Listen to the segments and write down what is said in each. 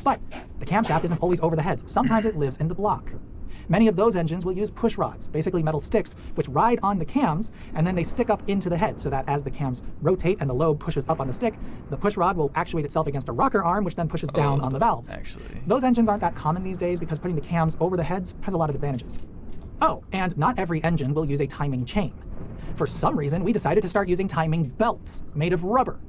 But the camshaft isn't always over the heads. Sometimes it lives in the block. Many of those engines will use push rods, basically metal sticks, which ride on the cams, and then they stick up into the head so that as the cams rotate and the lobe pushes up on the stick, the push rod will actuate itself against a rocker arm, which then pushes down on the valves. Those engines aren't that common these days because putting the cams over the heads has a lot of advantages. Oh, and not every engine will use a timing chain. For some reason, we decided to start using timing belts made of rubber.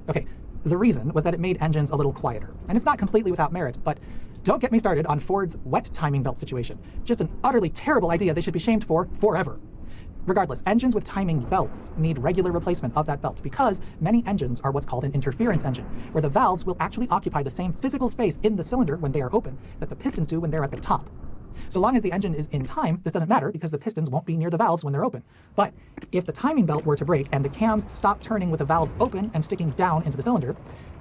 Okay, the reason was that it made engines a little quieter. And it's not completely without merit, but don't get me started on Ford's wet timing belt situation. Just an utterly terrible idea they should be shamed for forever. Regardless, engines with timing belts need regular replacement of that belt because many engines are what's called an interference engine, where the valves will actually occupy the same physical space in the cylinder when they are open that the pistons do when they're at the top. So long as the engine is in time, this doesn't matter because the pistons won't be near the valves when they're open. But if the timing belt were to break and the cams stop turning with the valve open and sticking down into the cylinder,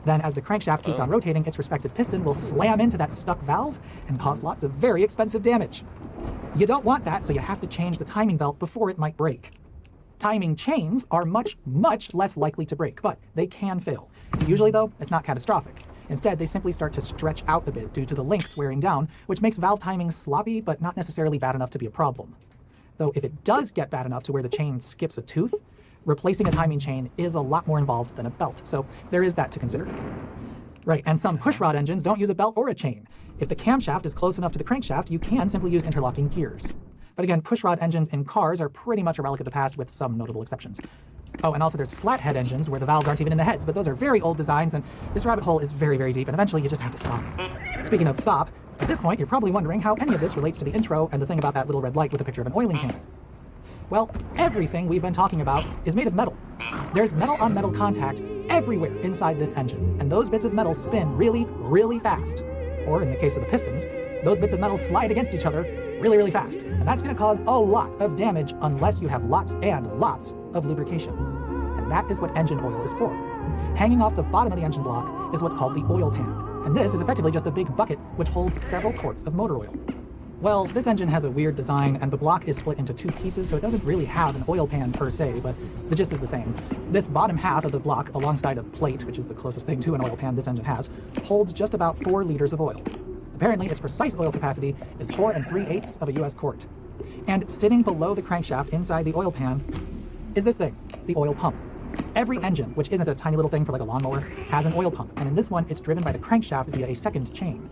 then as the crankshaft keeps on rotating, its respective piston will slam into that stuck valve and cause lots of very expensive damage. You don't want that, so you have to change the timing belt before it might break. Timing chains are much, much less likely to break, but they can fail. Usually, though, it's not catastrophic. Instead, they simply start to stretch out a bit due to the links wearing down, which makes valve timing sloppy, but not necessarily bad enough to be a problem. Though if it does get bad enough to where the chain skips a tooth, replacing a timing chain is a lot more involved than a belt, so there is that to consider. Right, and some pushrod engines don't use a belt or a chain. If the camshaft is close enough to the crankshaft, you can simply use interlocking gears. But again, pushrod engines in cars are pretty much a relic of the past with some notable exceptions. Oh, and also there's flathead engines where the valves aren't even in the heads, but those are very old designs, and this rabbit hole is very, very deep, and eventually you just have to stop. Speaking of stop, at this point you're probably wondering how any of this relates to the intro and the thing about that little red light with a picture of an oiling can. Well, everything we've been talking about is made of metal. There's metal-on-metal contact everywhere inside this engine, and those bits of metal spin really, really fast. Or in the case of the pistons, those bits of metal slide against each other really, really fast. And that's going to cause a lot of damage unless you have lots and lots of lubrication. And that is what engine oil is for. Hanging off the bottom of the engine block is what's called the oil pan. And this is effectively just a big bucket which holds several quarts of motor oil. Well, this engine has a weird design, and the block is split into two pieces, so it doesn't really have an oil pan per se, but the gist is the same. This bottom half of the block, alongside a plate, which is the closest thing to an oil pan this engine has, holds just about 4 liters of oil. Apparently, its precise oil capacity is 4 3/8 of a US quart. And sitting below the crankshaft inside the oil pan is this thing, the oil pump. Every engine, which isn't a tiny little thing for like a lawnmower, has an oil pump, and in this one, it's driven by the crankshaft via a second chain.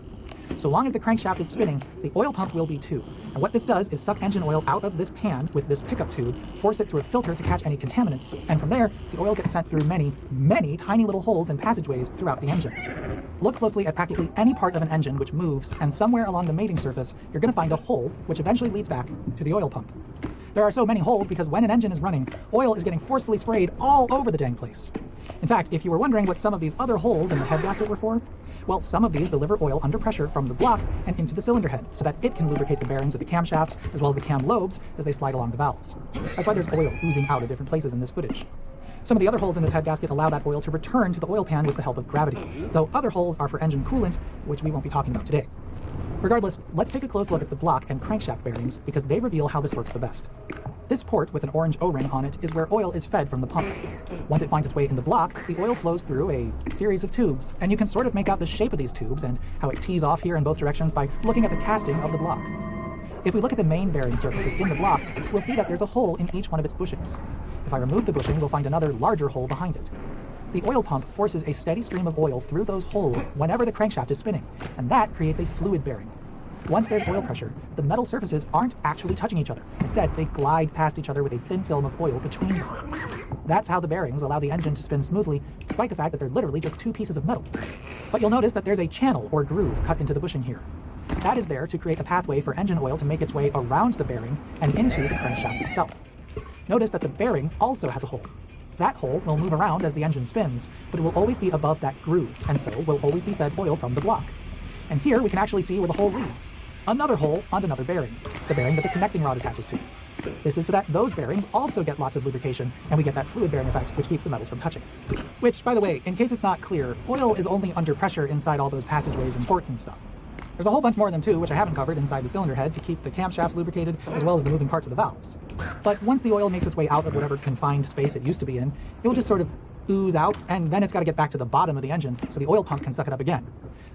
So long as the crankshaft is spinning, the oil pump will be too. And what this does is suck engine oil out of this pan with this pickup tube, force it through a filter to catch any contaminants, and from there, the oil gets sent through many, many tiny little holes and passageways throughout the engine. Look closely at practically any part of an engine which moves, and somewhere along the mating surface, you're going to find a hole, which eventually leads back to the oil pump. There are so many holes because when an engine is running, oil is getting forcefully sprayed all over the dang place. In fact, if you were wondering what some of these other holes in the head gasket were for, well, some of these deliver oil under pressure from the block and into the cylinder head so that it can lubricate the bearings of the camshafts as well as the cam lobes as they slide along the valves. That's why there's oil oozing out of different places in this footage. Some of the other holes in this head gasket allow that oil to return to the oil pan with the help of gravity, though other holes are for engine coolant, which we won't be talking about today. Regardless, let's take a close look at the block and crankshaft bearings because they reveal how this works the best. This port with an orange O-ring on it is where oil is fed from the pump. Once it finds its way in the block, the oil flows through a series of tubes, and you can sort of make out the shape of these tubes and how it tees off here in both directions by looking at the casting of the block. If we look at the main bearing surfaces in the block, we'll see that there's a hole in each one of its bushings. If I remove the bushing, we'll find another larger hole behind it. The oil pump forces a steady stream of oil through those holes whenever the crankshaft is spinning, and that creates a fluid bearing. Once there's oil pressure, the metal surfaces aren't actually touching each other. Instead, they glide past each other with a thin film of oil between them. That's how the bearings allow the engine to spin smoothly, despite the fact that they're literally just two pieces of metal. But you'll notice that there's a channel or groove cut into the bushing here. That is there to create a pathway for engine oil to make its way around the bearing and into the crankshaft itself. Notice that the bearing also has a hole. That hole will move around as the engine spins, but it will always be above that groove, and so will always be fed oil from the block. And here we can actually see where the hole leads. Another hole onto another bearing, the bearing that the connecting rod attaches to. This is so that those bearings also get lots of lubrication, and we get that fluid bearing effect, which keeps the metals from touching. Which, by the way, in case it's not clear, oil is only under pressure inside all those passageways and ports and stuff. There's a whole bunch more of them too, which I haven't covered inside the cylinder head to keep the camshafts lubricated, as well as the moving parts of the valves. But once the oil makes its way out of whatever confined space it used to be in, it will just sort of ooze out, and then it's got to get back to the bottom of the engine so the oil pump can suck it up again.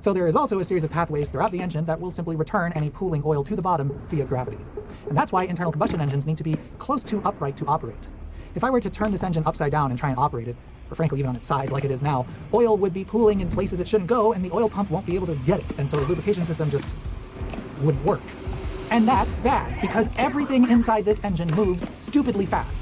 So there is also a series of pathways throughout the engine that will simply return any pooling oil to the bottom via gravity. And that's why internal combustion engines need to be close to upright to operate. If I were to turn this engine upside down and try and operate it, or frankly even on its side like it is now, oil would be pooling in places it shouldn't go, and the oil pump won't be able to get it, and so the lubrication system just wouldn't work. And that's bad, because everything inside this engine moves stupidly fast.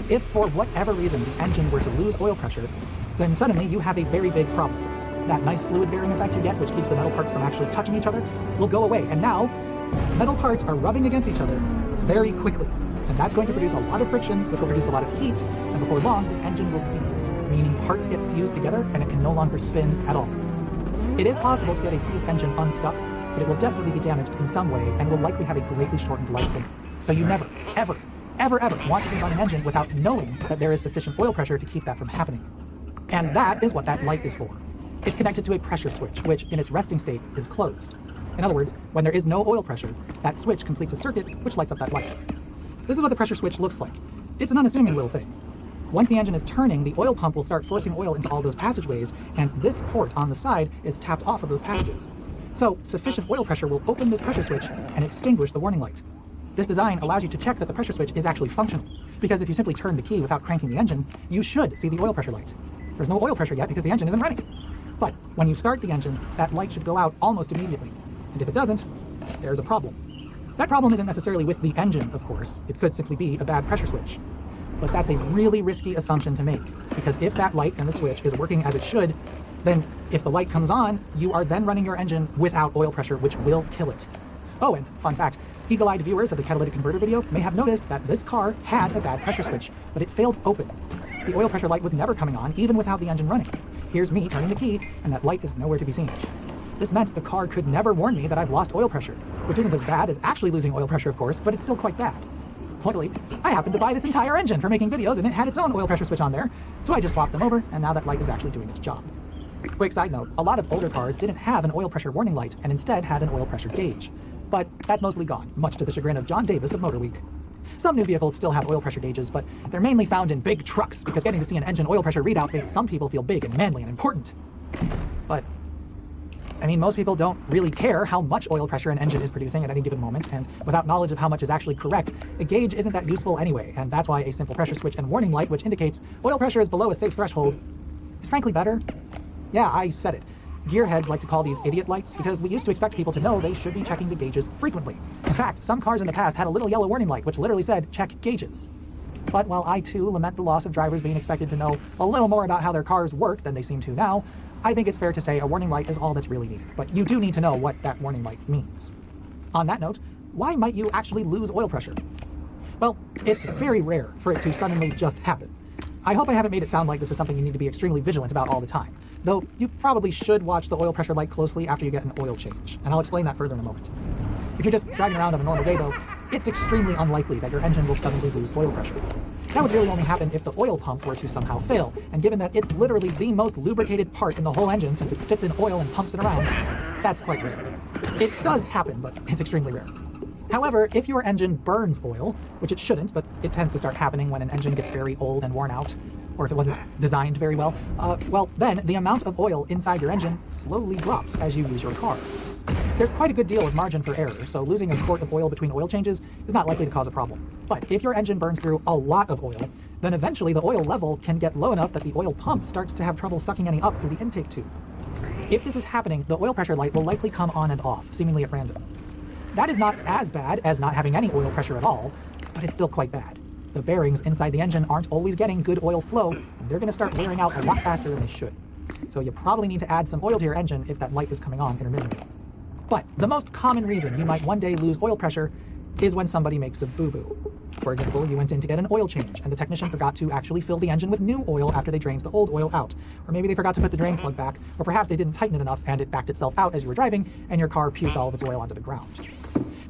If for whatever reason the engine were to lose oil pressure, then suddenly you have a very big problem. That nice fluid bearing effect you get, which keeps the metal parts from actually touching each other, will go away, and now metal parts are rubbing against each other very quickly. And that's going to produce a lot of friction, which will produce a lot of heat, and before long, the engine will seize, meaning parts get fused together and it can no longer spin at all. It is possible to get a seized engine unstuck, but it will definitely be damaged in some way and will likely have a greatly shortened lifespan. So you never, ever, ever, ever want to run an engine without knowing that there is sufficient oil pressure to keep that from happening. And that is what that light is for. It's connected to a pressure switch, which in its resting state is closed. In other words, when there is no oil pressure, that switch completes a circuit which lights up that light. This is what the pressure switch looks like. It's an unassuming little thing. Once the engine is turning, the oil pump will start forcing oil into all those passageways, and this port on the side is tapped off of those passages. So sufficient oil pressure will open this pressure switch and extinguish the warning light. This design allows you to check that the pressure switch is actually functional, because if you simply turn the key without cranking the engine, you should see the oil pressure light. There's no oil pressure yet because the engine isn't running. But when you start the engine, that light should go out almost immediately. And if it doesn't, there's a problem. That problem isn't necessarily with the engine, of course. It could simply be a bad pressure switch. But that's a really risky assumption to make, because if that light and the switch is working as it should, then if the light comes on, you are then running your engine without oil pressure, which will kill it. Oh, and fun fact, eagle-eyed viewers of the catalytic converter video may have noticed that this car had a bad pressure switch, but it failed open. The oil pressure light was never coming on, even without the engine running. Here's me turning the key, and that light is nowhere to be seen. This meant the car could never warn me that I've lost oil pressure, which isn't as bad as actually losing oil pressure, of course, but it's still quite bad. Luckily, I happened to buy this entire engine for making videos, and it had its own oil pressure switch on there, so I just swapped them over, and now that light is actually doing its job. Quick side note, a lot of older cars didn't have an oil pressure warning light, and instead had an oil pressure gauge. But that's mostly gone, much to the chagrin of John Davis of Motor Week. Some new vehicles still have oil pressure gauges, but they're mainly found in big trucks, because getting to see an engine oil pressure readout makes some people feel big and manly and important. But I mean, most people don't really care how much oil pressure an engine is producing at any given moment, and without knowledge of how much is actually correct, a gauge isn't that useful anyway, and that's why a simple pressure switch and warning light which indicates oil pressure is below a safe threshold is frankly better. Yeah, I said it. Gearheads like to call these idiot lights because we used to expect people to know they should be checking the gauges frequently. In fact, some cars in the past had a little yellow warning light which literally said, check gauges. But while I too lament the loss of drivers being expected to know a little more about how their cars work than they seem to now, I think it's fair to say a warning light is all that's really needed, but you do need to know what that warning light means. On that note, why might you actually lose oil pressure? Well, it's very rare for it to suddenly just happen. I hope I haven't made it sound like this is something you need to be extremely vigilant about all the time, though you probably should watch the oil pressure light closely after you get an oil change, and I'll explain that further in a moment. If you're just driving around on a normal day though, it's extremely unlikely that your engine will suddenly lose oil pressure. That would really only happen if the oil pump were to somehow fail, and given that it's literally the most lubricated part in the whole engine since it sits in oil and pumps it around, that's quite rare. It does happen, but it's extremely rare. However, if your engine burns oil, which it shouldn't, but it tends to start happening when an engine gets very old and worn out, or if it wasn't designed very well, then the amount of oil inside your engine slowly drops as you use your car. There's quite a good deal of margin for error, so losing a quart of oil between oil changes is not likely to cause a problem. But if your engine burns through a lot of oil, then eventually the oil level can get low enough that the oil pump starts to have trouble sucking any up through the intake tube. If this is happening, the oil pressure light will likely come on and off, seemingly at random. That is not as bad as not having any oil pressure at all, but it's still quite bad. The bearings inside the engine aren't always getting good oil flow, and they're going to start wearing out a lot faster than they should. So you probably need to add some oil to your engine if that light is coming on intermittently. But the most common reason you might one day lose oil pressure is when somebody makes a boo-boo. For example, you went in to get an oil change, and the technician forgot to actually fill the engine with new oil after they drained the old oil out. Or maybe they forgot to put the drain plug back, or perhaps they didn't tighten it enough and it backed itself out as you were driving, and your car puked all of its oil onto the ground.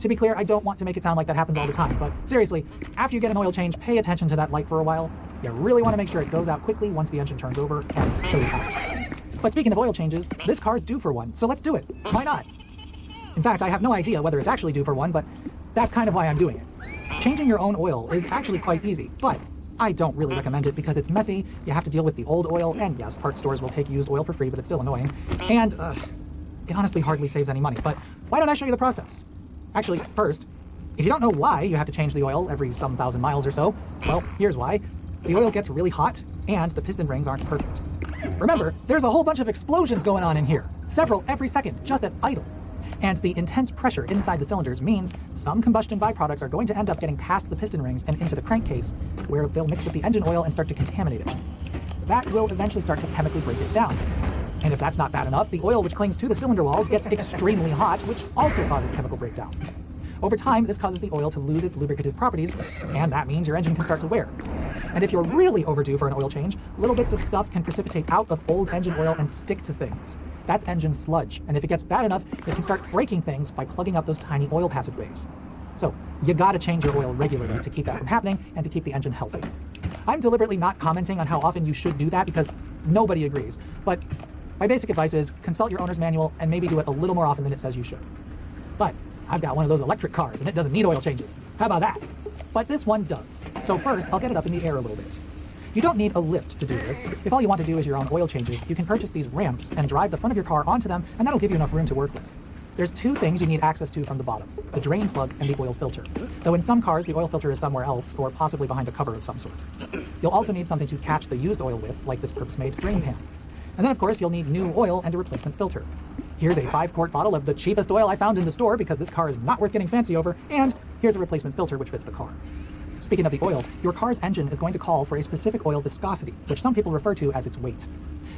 To be clear, I don't want to make it sound like that happens all the time, but seriously, after you get an oil change, pay attention to that light for a while. You really want to make sure it goes out quickly once the engine turns over and stays out. But speaking of oil changes, this car's due for one, so let's do it. Why not? In fact, I have no idea whether it's actually due for one, but that's kind of why I'm doing it. Changing your own oil is actually quite easy, but I don't really recommend it because it's messy, you have to deal with the old oil, and yes, parts stores will take used oil for free, but it's still annoying, and it honestly hardly saves any money. But why don't I show you the process? Actually, first, if you don't know why you have to change the oil every some thousand miles or so, well, here's why. The oil gets really hot, and the piston rings aren't perfect. Remember, there's a whole bunch of explosions going on in here, several every second, just at idle. And the intense pressure inside the cylinders means some combustion byproducts are going to end up getting past the piston rings and into the crankcase, where they'll mix with the engine oil and start to contaminate it. That will eventually start to chemically break it down. And if that's not bad enough, the oil which clings to the cylinder walls gets extremely hot, which also causes chemical breakdown. Over time, this causes the oil to lose its lubricative properties, and that means your engine can start to wear. And if you're really overdue for an oil change, little bits of stuff can precipitate out of old engine oil and stick to things. That's engine sludge, and if it gets bad enough, it can start breaking things by plugging up those tiny oil passageways. So, you gotta change your oil regularly to keep that from happening and to keep the engine healthy. I'm deliberately not commenting on how often you should do that because nobody agrees, but my basic advice is consult your owner's manual and maybe do it a little more often than it says you should. But I've got one of those electric cars and it doesn't need oil changes. How about that? But this one does. So first, I'll get it up in the air a little bit. You don't need a lift to do this. If all you want to do is your own oil changes, you can purchase these ramps and drive the front of your car onto them, and that'll give you enough room to work with. There's two things you need access to from the bottom, the drain plug and the oil filter. Though in some cars, the oil filter is somewhere else, or possibly behind a cover of some sort. You'll also need something to catch the used oil with, like this purpose-made drain pan. And then of course, you'll need new oil and a replacement filter. Here's a 5-quart bottle of the cheapest oil I found in the store because this car is not worth getting fancy over, and here's a replacement filter which fits the car. Speaking of the oil, your car's engine is going to call for a specific oil viscosity, which some people refer to as its weight.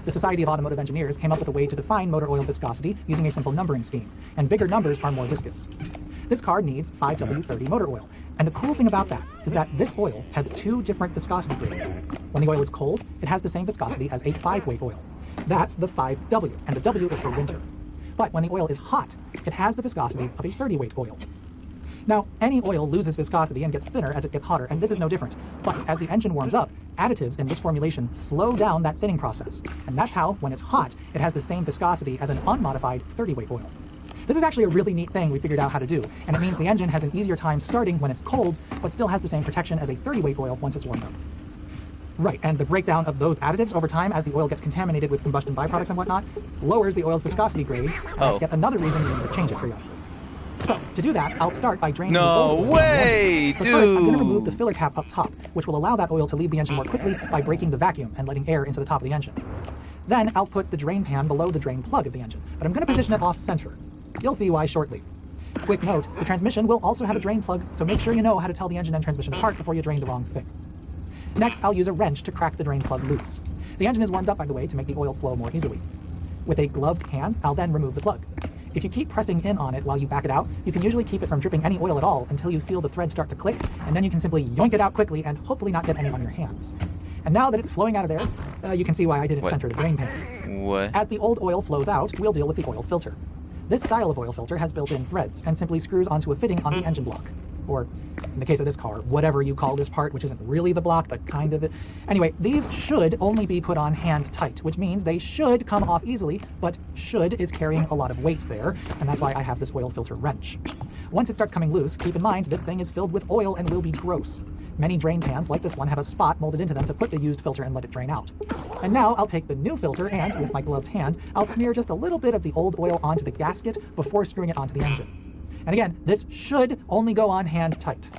The Society of Automotive Engineers came up with a way to define motor oil viscosity using a simple numbering scheme, and bigger numbers are more viscous. This car needs 5W30 motor oil, and the cool thing about that is that this oil has two different viscosity grades. When the oil is cold, it has the same viscosity as a 5-weight oil. That's the 5W, and the W is for winter. But when the oil is hot, it has the viscosity of a 30-weight oil. Now, any oil loses viscosity and gets thinner as it gets hotter, and this is no different. But as the engine warms up, additives in this formulation slow down that thinning process. And that's how, when it's hot, it has the same viscosity as an unmodified 30-weight oil. This is actually a really neat thing we figured out how to do, and it means the engine has an easier time starting when it's cold, but still has the same protection as a 30-weight oil once it's warmed up. Right, and the breakdown of those additives over time as the oil gets contaminated with combustion byproducts and whatnot lowers the oil's viscosity grade, and that's yet another reason you need to change it periodically. So, to do that, I'll start by draining the old oil. But first, I'm going to remove the filler cap up top, which will allow that oil to leave the engine more quickly by breaking the vacuum and letting air into the top of the engine. Then, I'll put the drain pan below the drain plug of the engine, but I'm going to position it off-center. You'll see why shortly. Quick note, the transmission will also have a drain plug, so make sure you know how to tell the engine and transmission apart before you drain the wrong thing. Next, I'll use a wrench to crack the drain plug loose. The engine is warmed up, by the way, to make the oil flow more easily. With a gloved hand, I'll then remove the plug. If you keep pressing in on it while you back it out, you can usually keep it from dripping any oil at all until you feel the thread start to click, and then you can simply yoink it out quickly and hopefully not get any on your hands. And now that it's flowing out of there, you can see why I didn't center the drain pan. What? As the old oil flows out, we'll deal with the oil filter. This style of oil filter has built-in threads and simply screws onto a fitting on the engine block. Or, in the case of this car, whatever you call this part, which isn't really the block, but kind of it. Anyway, these should only be put on hand tight, which means they should come off easily, but should is carrying a lot of weight there, and that's why I have this oil filter wrench. Once it starts coming loose, keep in mind this thing is filled with oil and will be gross. Many drain pans like this one have a spot molded into them to put the used filter and let it drain out. And now I'll take the new filter and, with my gloved hand, I'll smear just a little bit of the old oil onto the gasket before screwing it onto the engine. And again, this should only go on hand tight.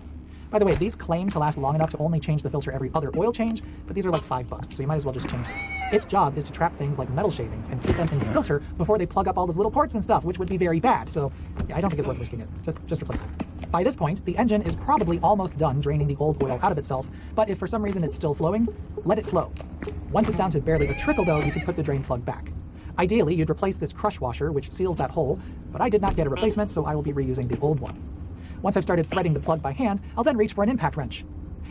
By the way, these claim to last long enough to only change the filter every other oil change, but these are like $5, so you might as well just change it. Its job is to trap things like metal shavings and keep them in the filter before they plug up all those little ports and stuff, which would be very bad, so yeah, I don't think it's worth risking it. Just replace it. By this point, the engine is probably almost done draining the old oil out of itself, but if for some reason it's still flowing, let it flow. Once it's down to barely a trickle though, you can put the drain plug back. Ideally, you'd replace this crush washer, which seals that hole, but I did not get a replacement, so I will be reusing the old one. Once I've started threading the plug by hand, I'll then reach for an impact wrench.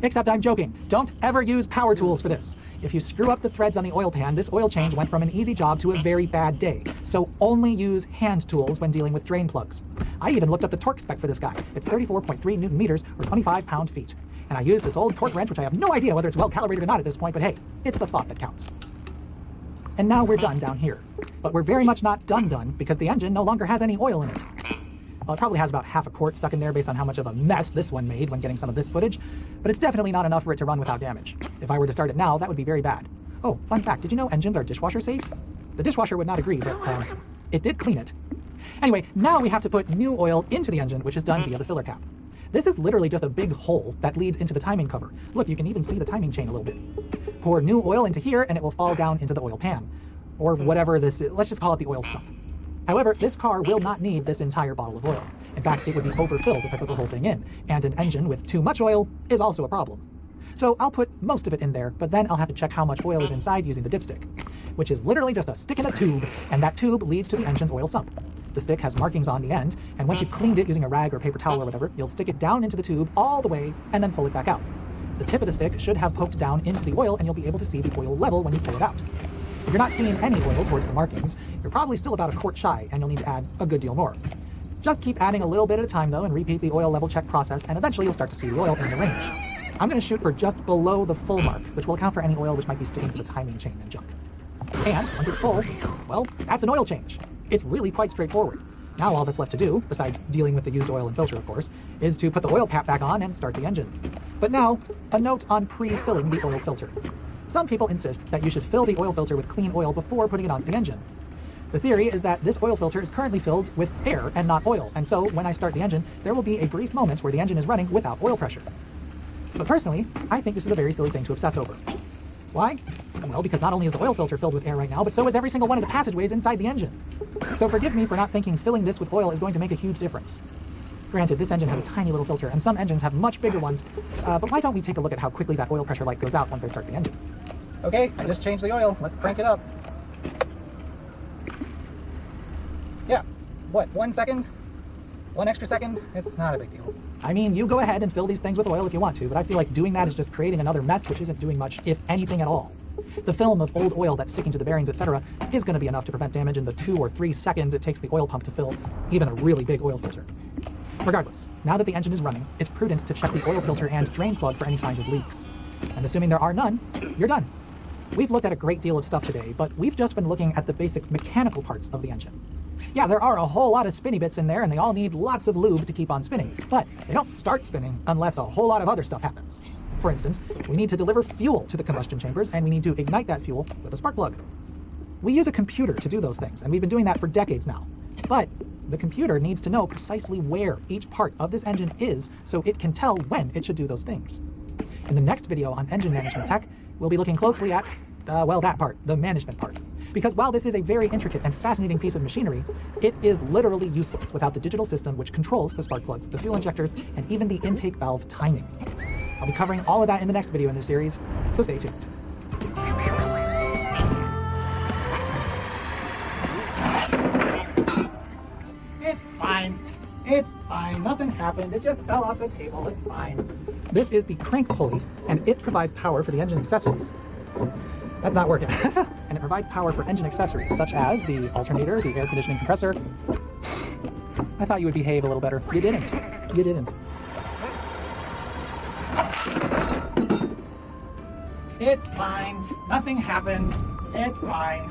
Except I'm joking. Don't ever use power tools for this. If you screw up the threads on the oil pan, this oil change went from an easy job to a very bad day. So only use hand tools when dealing with drain plugs. I even looked up the torque spec for this guy. It's 34.3 Newton meters or 25 pound-feet. And I used this old torque wrench, which I have no idea whether it's well calibrated or not at this point, but hey, it's the thought that counts. And now we're done down here. But we're very much not done because the engine no longer has any oil in it. Well, it probably has about half a quart stuck in there based on how much of a mess this one made when getting some of this footage, but it's definitely not enough for it to run without damage. If I were to start it now, that would be very bad. Oh, fun fact, did you know engines are dishwasher safe? The dishwasher would not agree, but it did clean it. Anyway, now we have to put new oil into the engine, which is done via the filler cap. This is literally just a big hole that leads into the timing cover. Look, you can even see the timing chain a little bit. Pour new oil into here and it will fall down into the oil pan. Or whatever this is, let's just call it the oil sump. However, this car will not need this entire bottle of oil. In fact, it would be overfilled if I put the whole thing in, and an engine with too much oil is also a problem. So I'll put most of it in there, but then I'll have to check how much oil is inside using the dipstick, which is literally just a stick in a tube, and that tube leads to the engine's oil sump. The stick has markings on the end, and once you've cleaned it using a rag or paper towel or whatever, you'll stick it down into the tube all the way, and then pull it back out. The tip of the stick should have poked down into the oil, and you'll be able to see the oil level when you pull it out. If you're not seeing any oil towards the markings, you're probably still about a quart shy, and you'll need to add a good deal more. Just keep adding a little bit at a time though, and repeat the oil level check process, and eventually you'll start to see the oil in the range. I'm going to shoot for just below the full mark, which will account for any oil which might be sticking to the timing chain and junk. And once it's full, well, that's an oil change. It's really quite straightforward. Now all that's left to do, besides dealing with the used oil and filter of course, is to put the oil cap back on and start the engine. But now, a note on pre-filling the oil filter. Some people insist that you should fill the oil filter with clean oil before putting it onto the engine. The theory is that this oil filter is currently filled with air and not oil, and so when I start the engine, there will be a brief moment where the engine is running without oil pressure. But personally, I think this is a very silly thing to obsess over. Why? Well, because not only is the oil filter filled with air right now, but so is every single one of the passageways inside the engine. So forgive me for not thinking filling this with oil is going to make a huge difference. Granted, this engine has a tiny little filter, and some engines have much bigger ones, but why don't we take a look at how quickly that oil pressure light goes out once I start the engine? Okay, I just changed the oil. Let's crank it up. Yeah, what, 1 second? 1 extra second? It's not a big deal. I mean, you go ahead and fill these things with oil if you want to, but I feel like doing that is just creating another mess which isn't doing much, if anything at all. The film of old oil that's sticking to the bearings, etc., is going to be enough to prevent damage in the 2 or 3 seconds it takes the oil pump to fill even a really big oil filter. Regardless, now that the engine is running, it's prudent to check the oil filter and drain plug for any signs of leaks. And assuming there are none, you're done. We've looked at a great deal of stuff today, but we've just been looking at the basic mechanical parts of the engine. Yeah, there are a whole lot of spinny bits in there, and they all need lots of lube to keep on spinning, but they don't start spinning unless a whole lot of other stuff happens. For instance, we need to deliver fuel to the combustion chambers, and we need to ignite that fuel with a spark plug. We use a computer to do those things, and we've been doing that for decades now. But the computer needs to know precisely where each part of this engine is so it can tell when it should do those things. In the next video on engine management tech, we'll be looking closely at, well, that part, the management part. Because while this is a very intricate and fascinating piece of machinery, it is literally useless without the digital system which controls the spark plugs, the fuel injectors, and even the intake valve timing. I'll be covering all of that in the next video in this series, so stay tuned. It's fine. It's fine. Nothing happened. It just fell off the table. It's fine. This is the crank pulley, and it provides power for the engine accessories. That's not working. And it provides power for engine accessories, such as the alternator, the air conditioning compressor. I thought you would behave a little better. You didn't. You didn't. It's fine. Nothing happened. It's fine.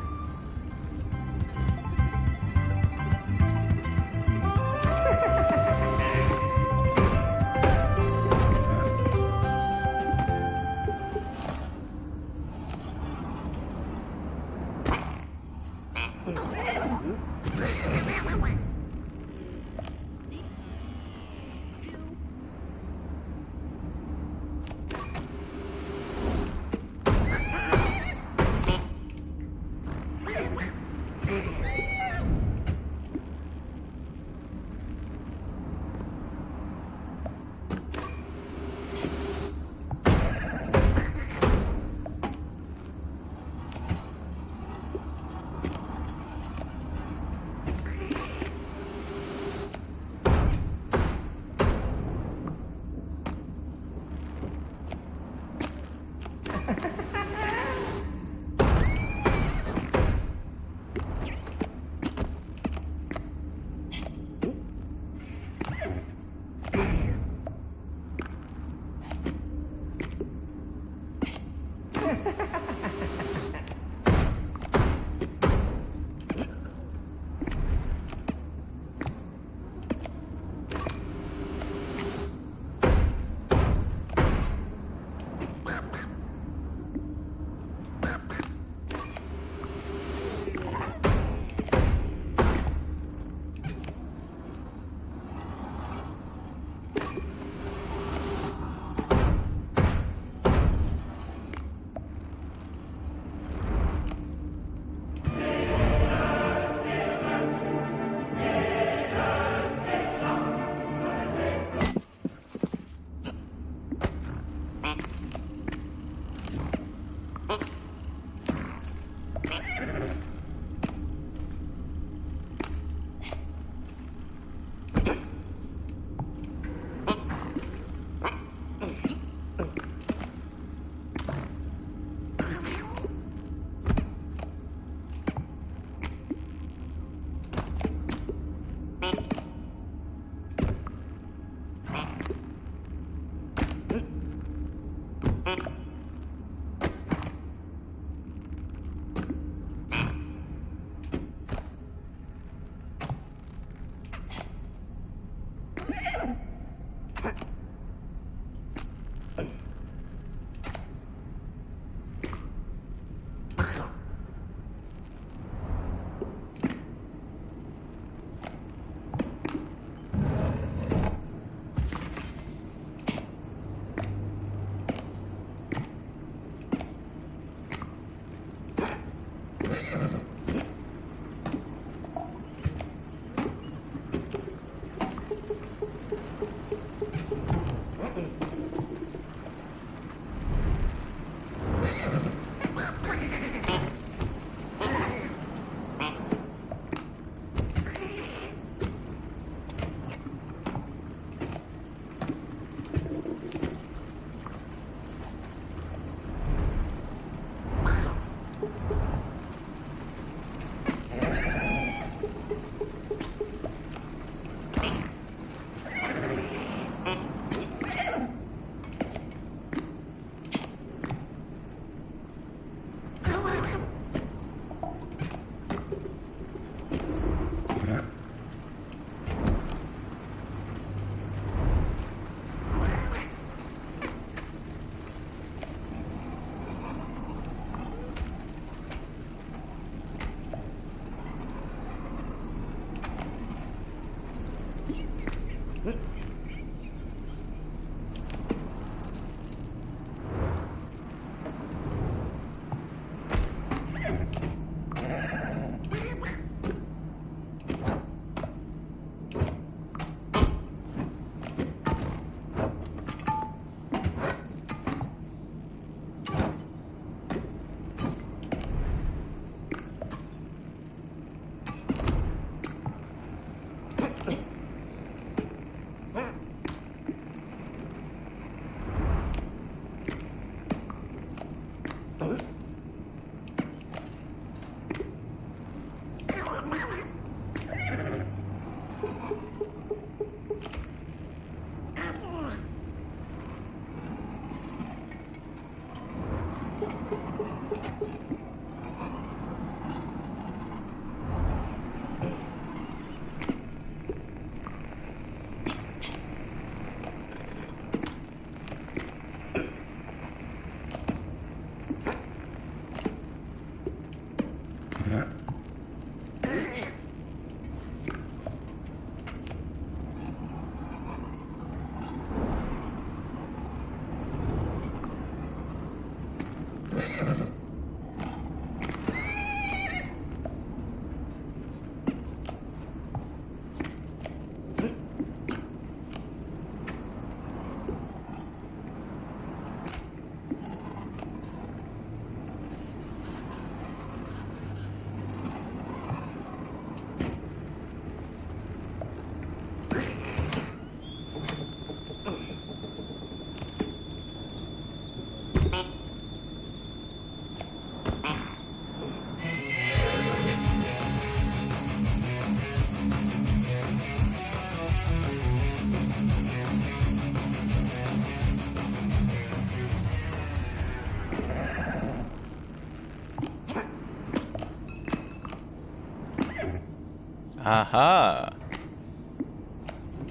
Aha!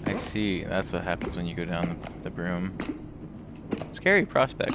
I see. That's what happens when you go down the broom. Scary prospect.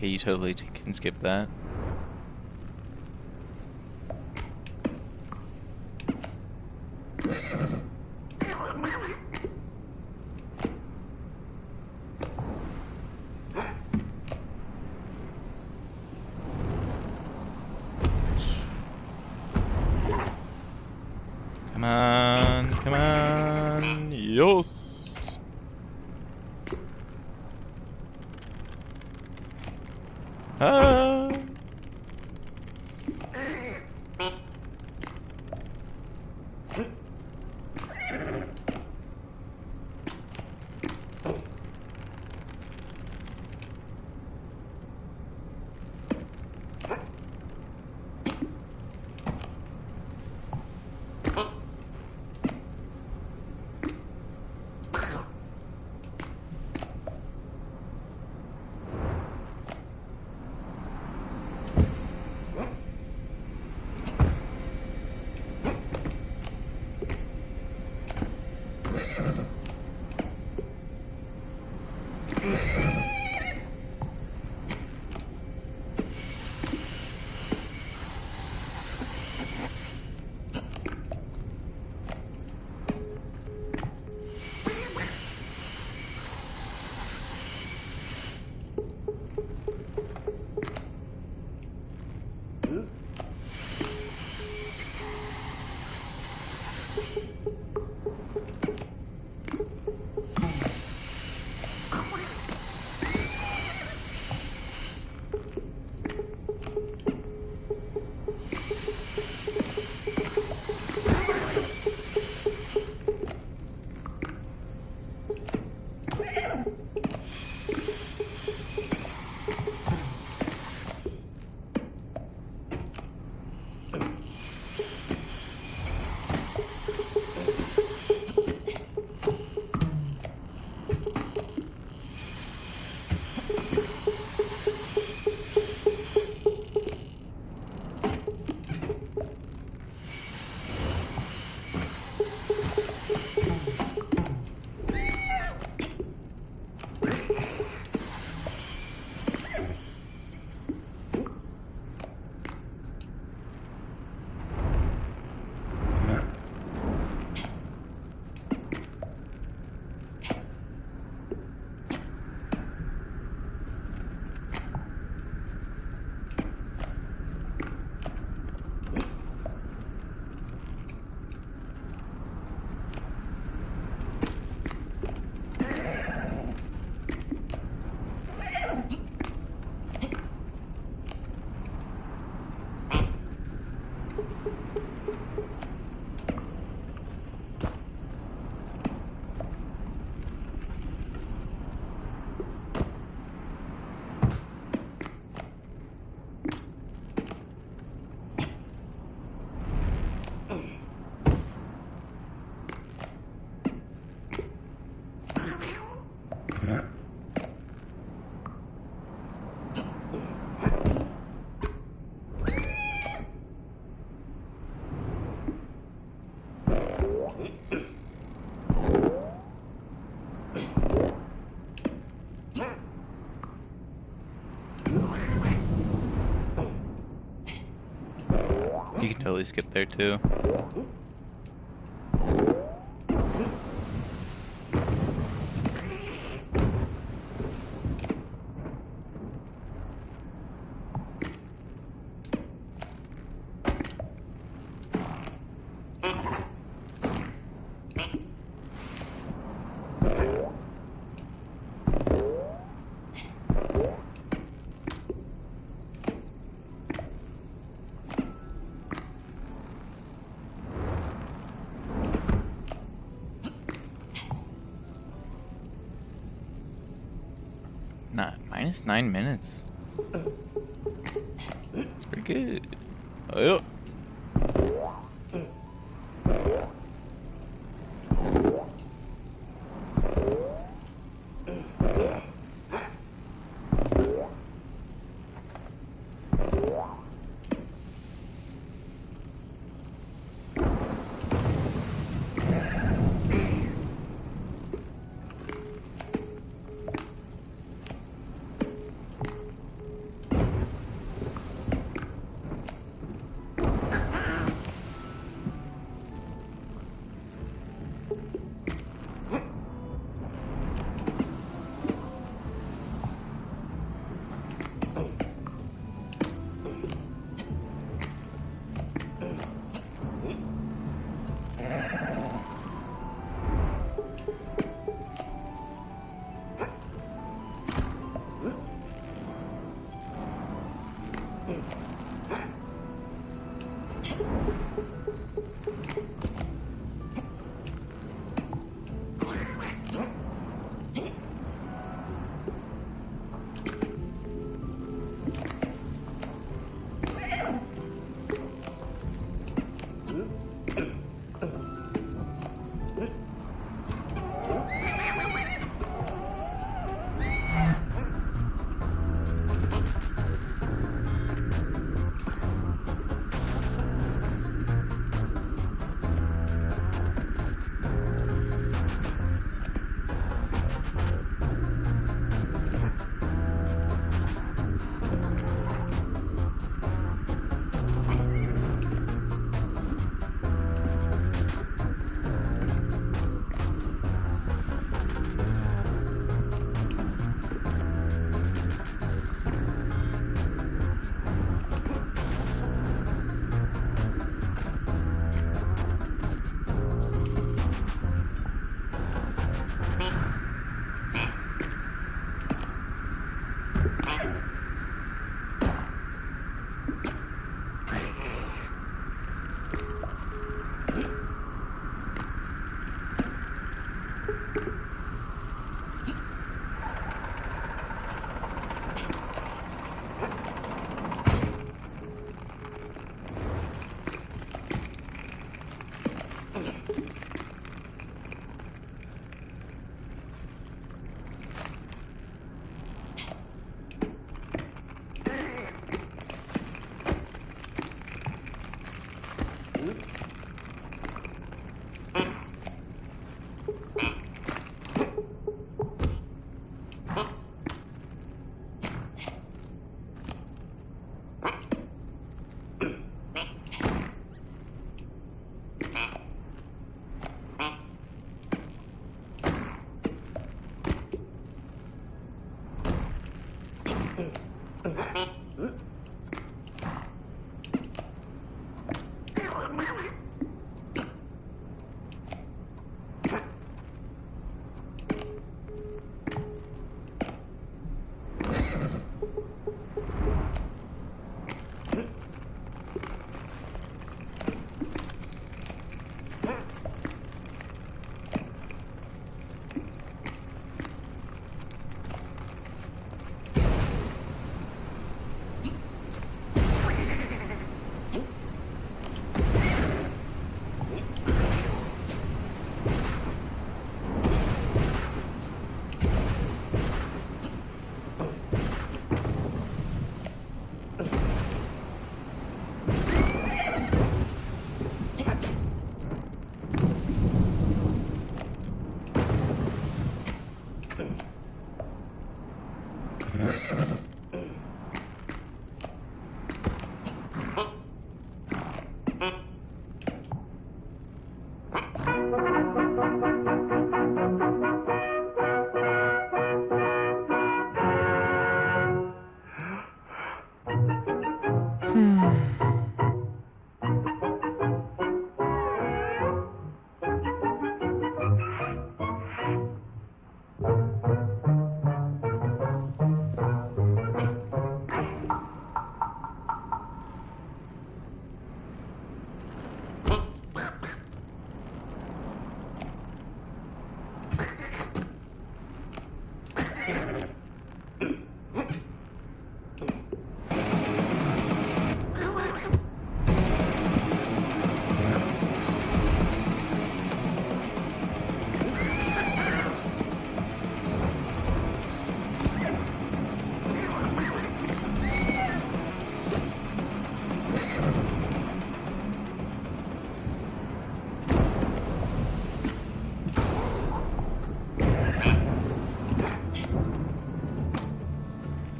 Okay, you totally can skip that. Come on, come on, yes. Ah. You can totally skip there too. Not minus 9 minutes. It's pretty good. Oh, yeah.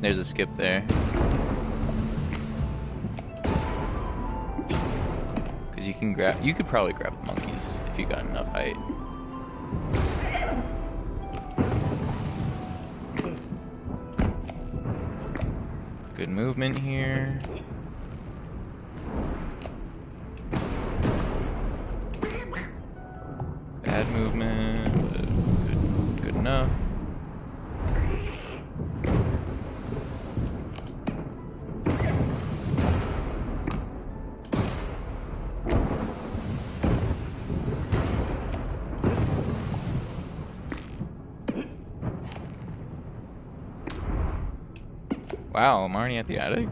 There's a skip there. Because you could probably grab the monkeys if you got enough height. Good movement here. Bad movement, but good enough. Wow, I'm already at the attic?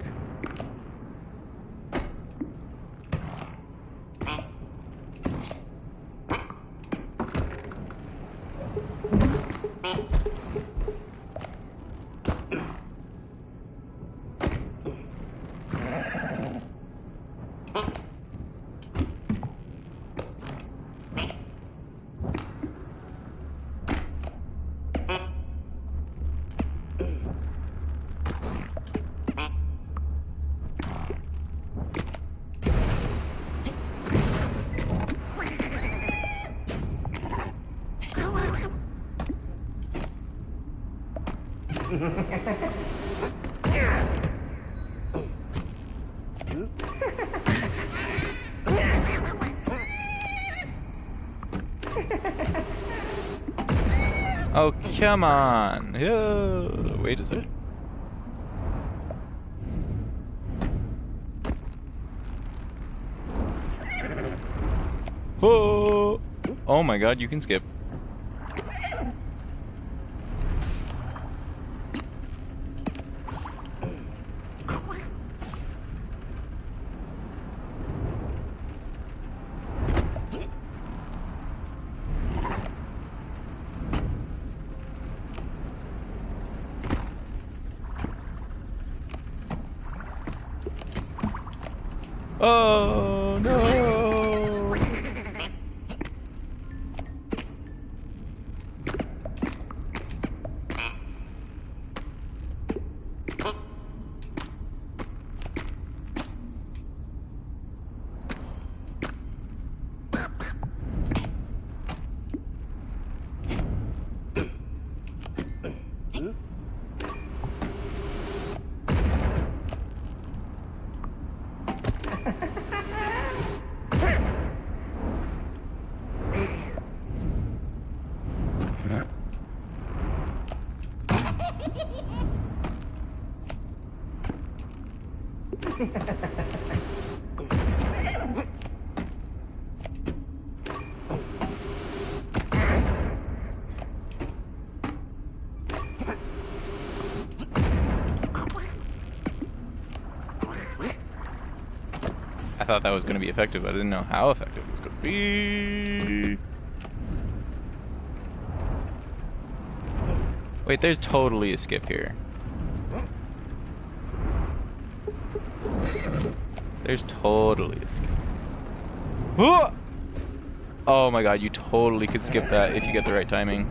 Oh, come on. Wait a second. Oh my god, you can skip. Oh no! I thought that was going to be effective, but I didn't know how effective it was going to be. Wait, there's totally a skip here. There's totally a skip. Whoa! Oh my god, you totally could skip that if you get the right timing.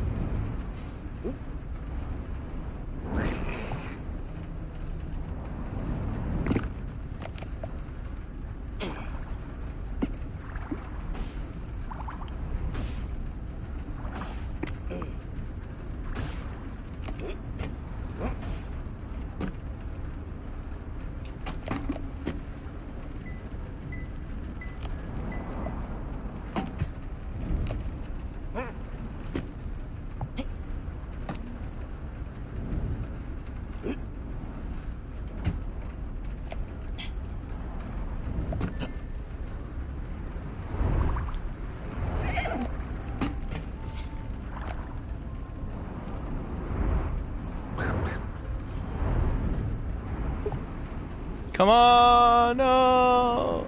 Come on! No!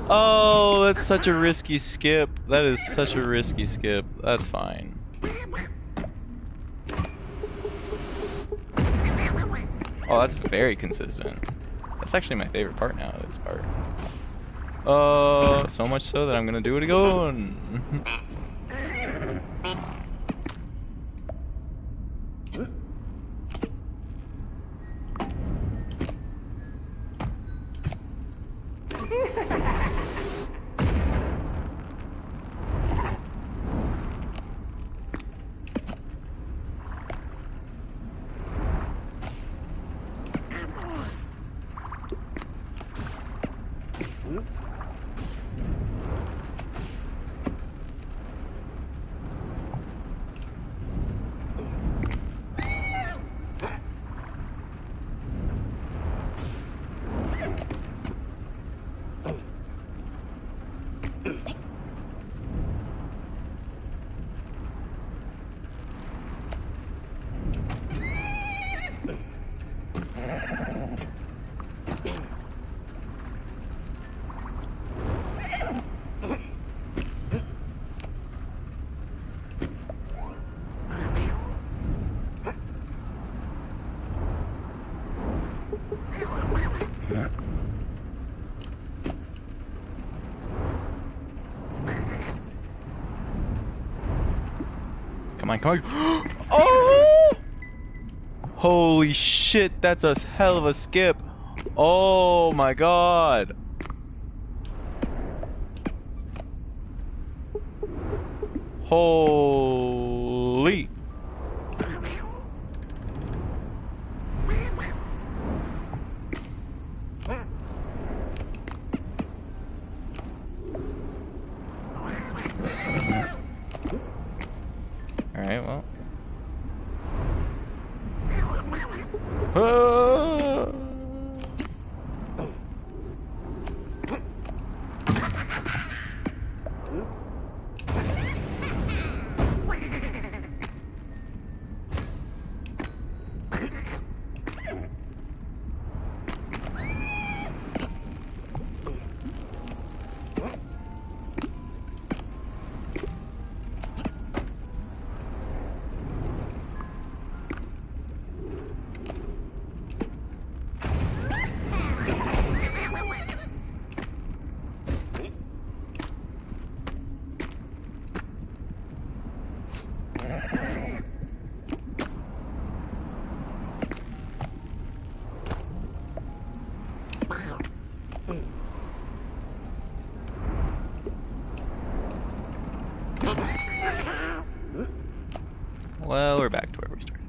Oh, that's such a risky skip. That is such a risky skip. That's fine. Oh, that's very consistent. That's actually my favorite part now, this part. Oh, so much so that I'm gonna do it again. Come on, come on. Oh! Holy shit, that's a hell of a skip. Oh my god. Holy. Alright, well. Ah! Well, we're back to where we started.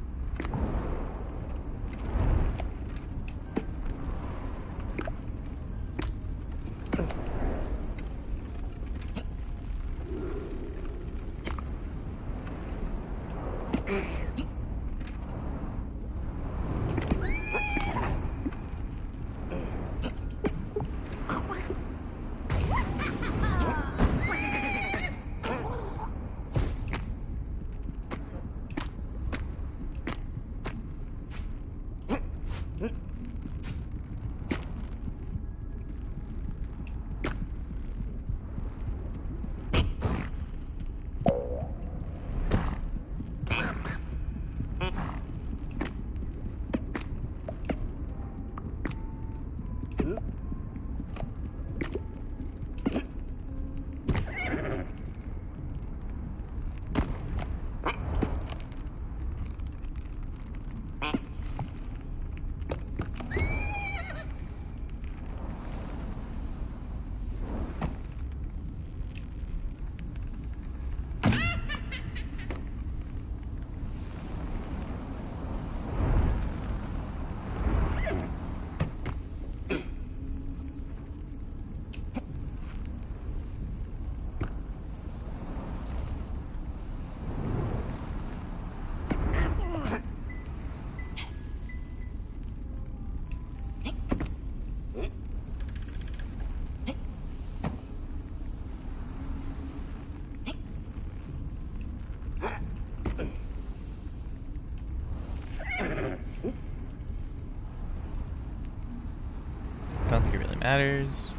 matters.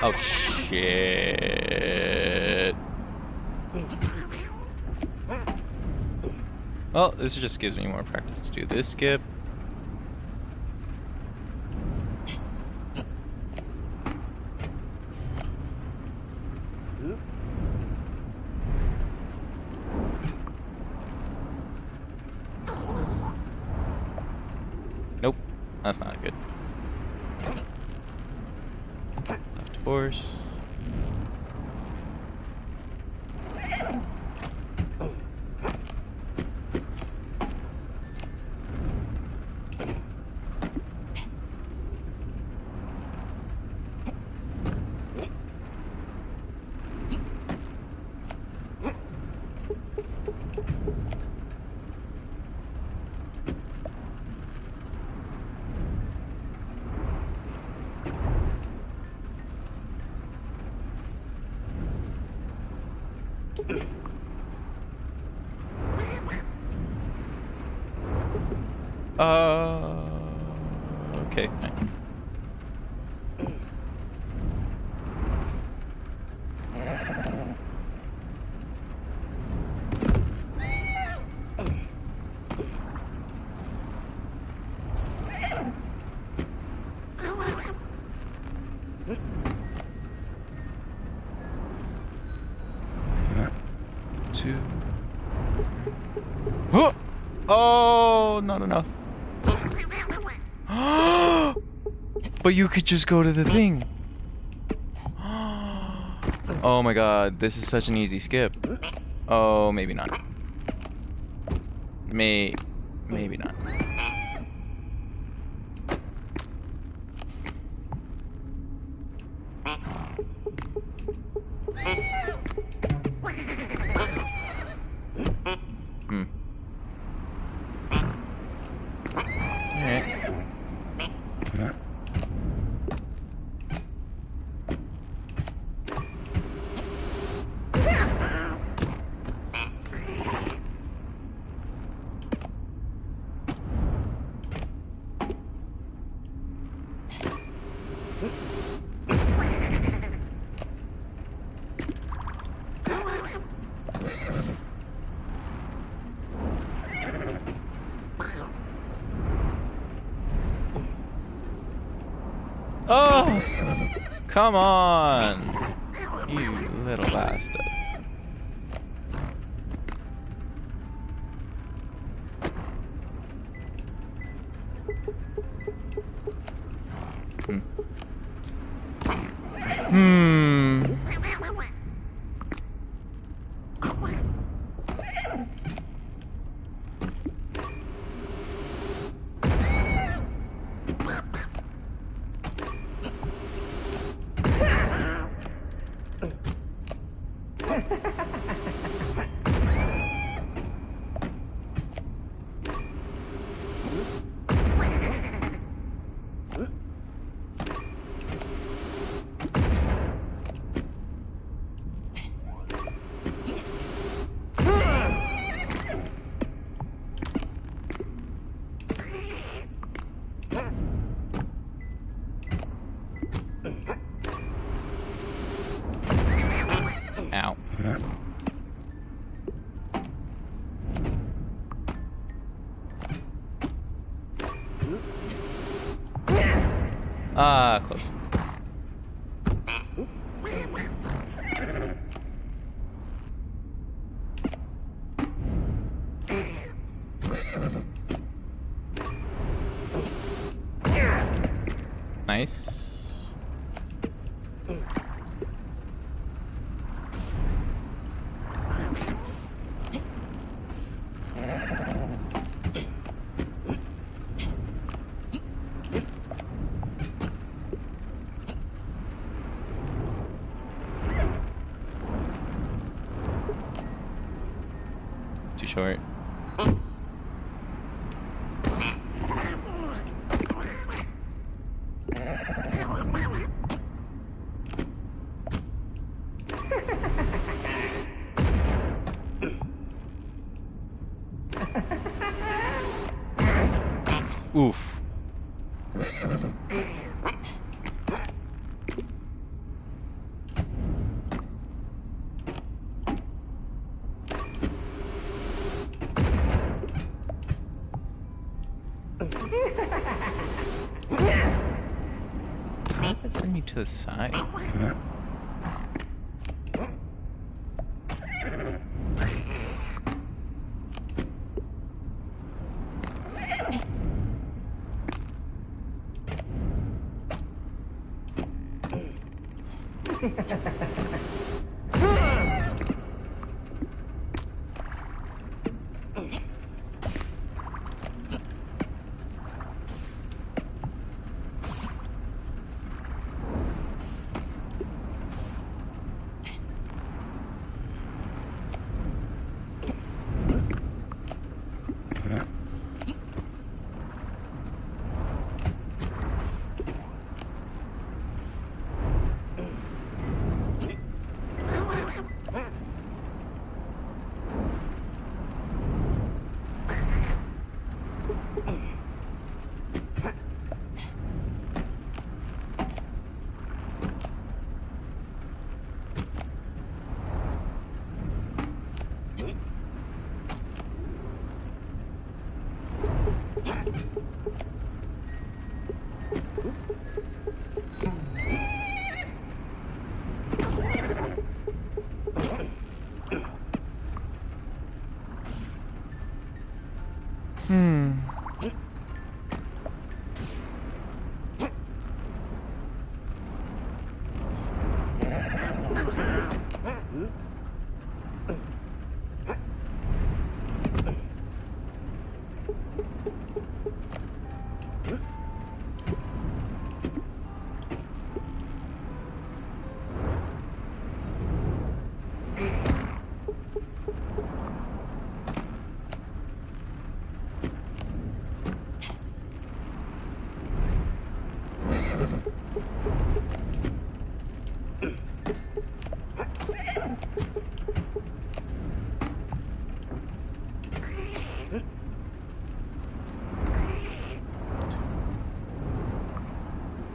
Oh shit. Well, this just gives me more practice to do this skip. Nope, that's not good. Left horse. Okay. Two. Oh, not enough. But you could just go to the thing. Oh my god, this is such an easy skip. Oh, maybe not. Maybe not. Oh, come on, you little bastard. Ow. Ah, close. Nice. Too short. Oof. That send me to the side.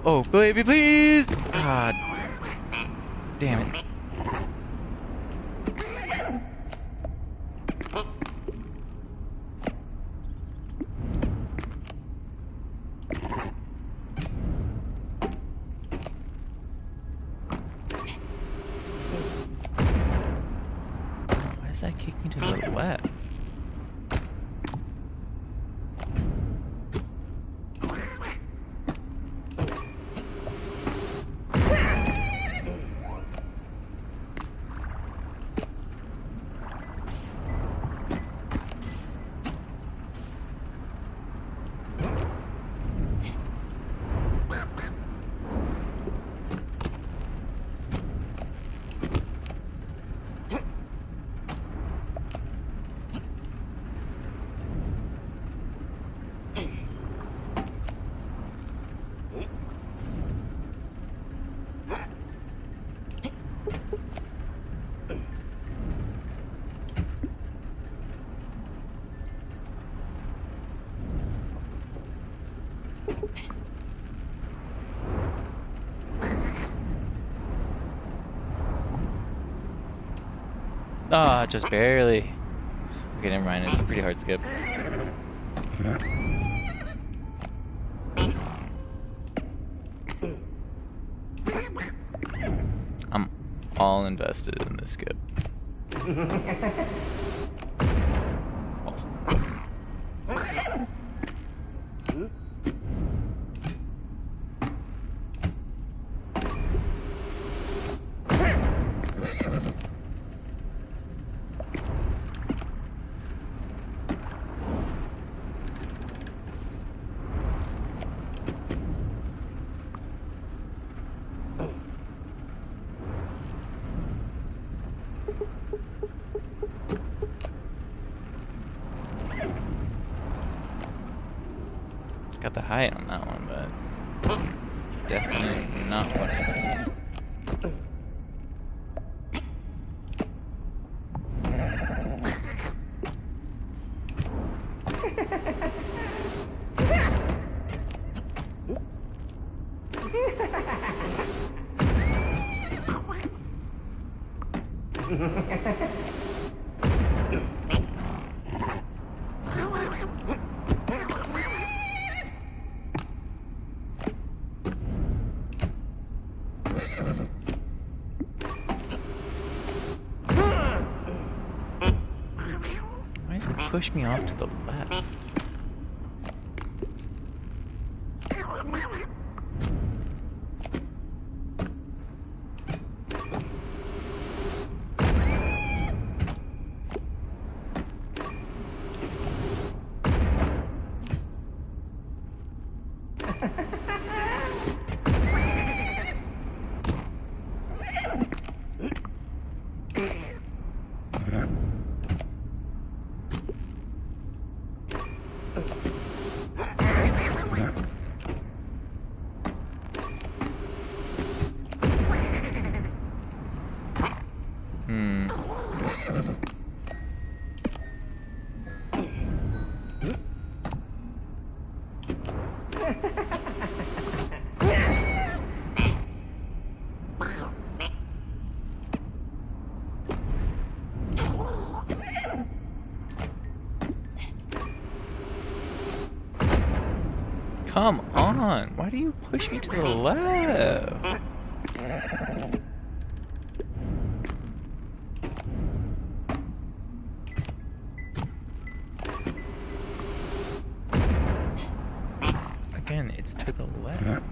Oh, baby, please! God damn it. Why does that kick me to the left? Ah, just barely. Okay, never mind. It's a pretty hard skip. I'm all invested in this skip. Awesome. Got the height on that one, but definitely not what I need. push me off to the left? Come on, why do you push me to the left? Again, it's to the left.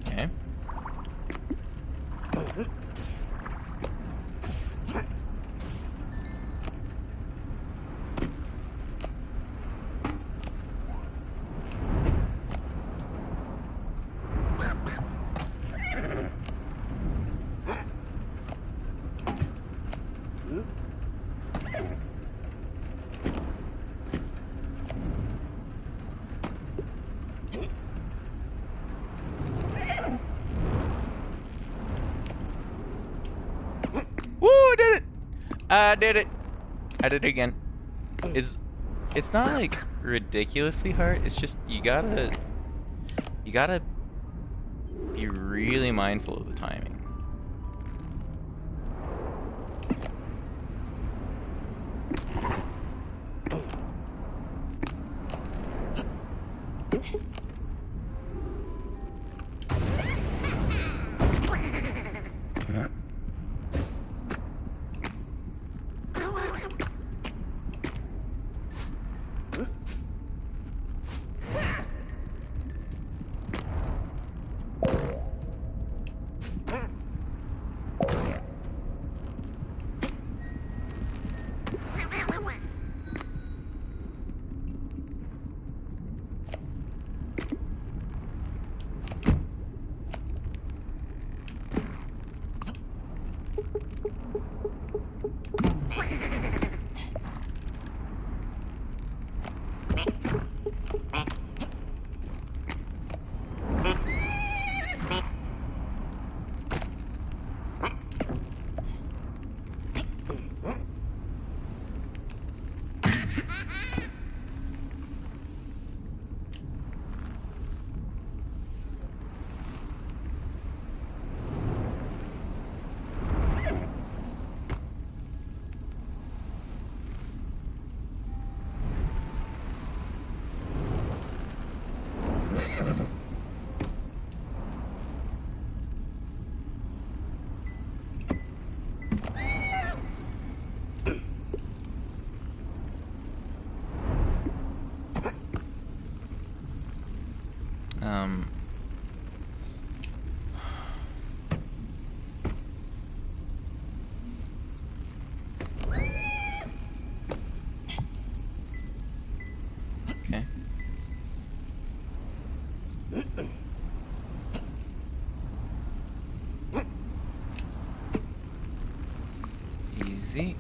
Okay. Woo! I did it! I did it! I did it again. It's not like ridiculously hard. It's just you gotta be really mindful of the timing. Okay. Easy.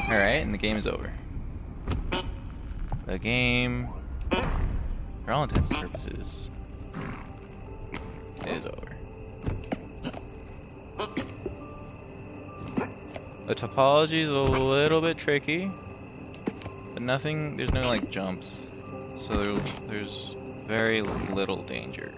Alright, and the game is over. The game, for all intents and purposes, is over. The topology is a little bit tricky, but nothing, there's no like jumps, so there's very little danger.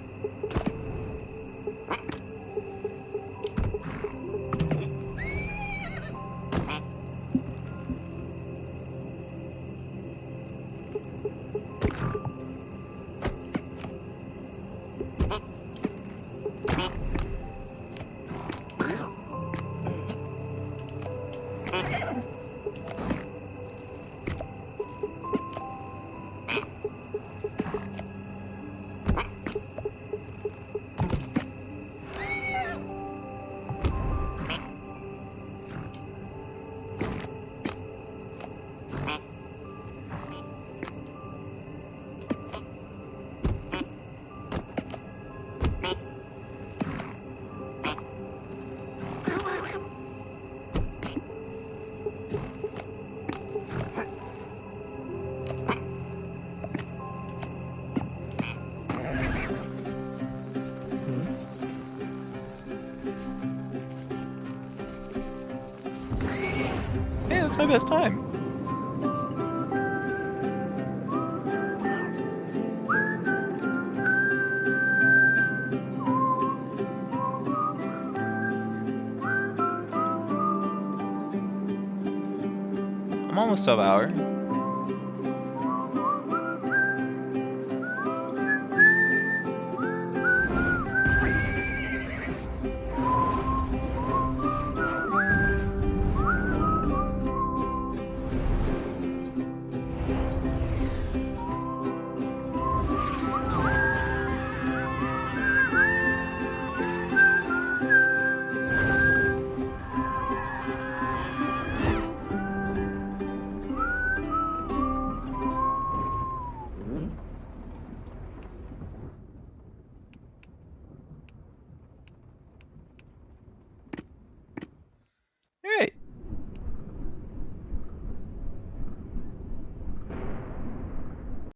Hey, that's my best time. I'm almost sub-hour.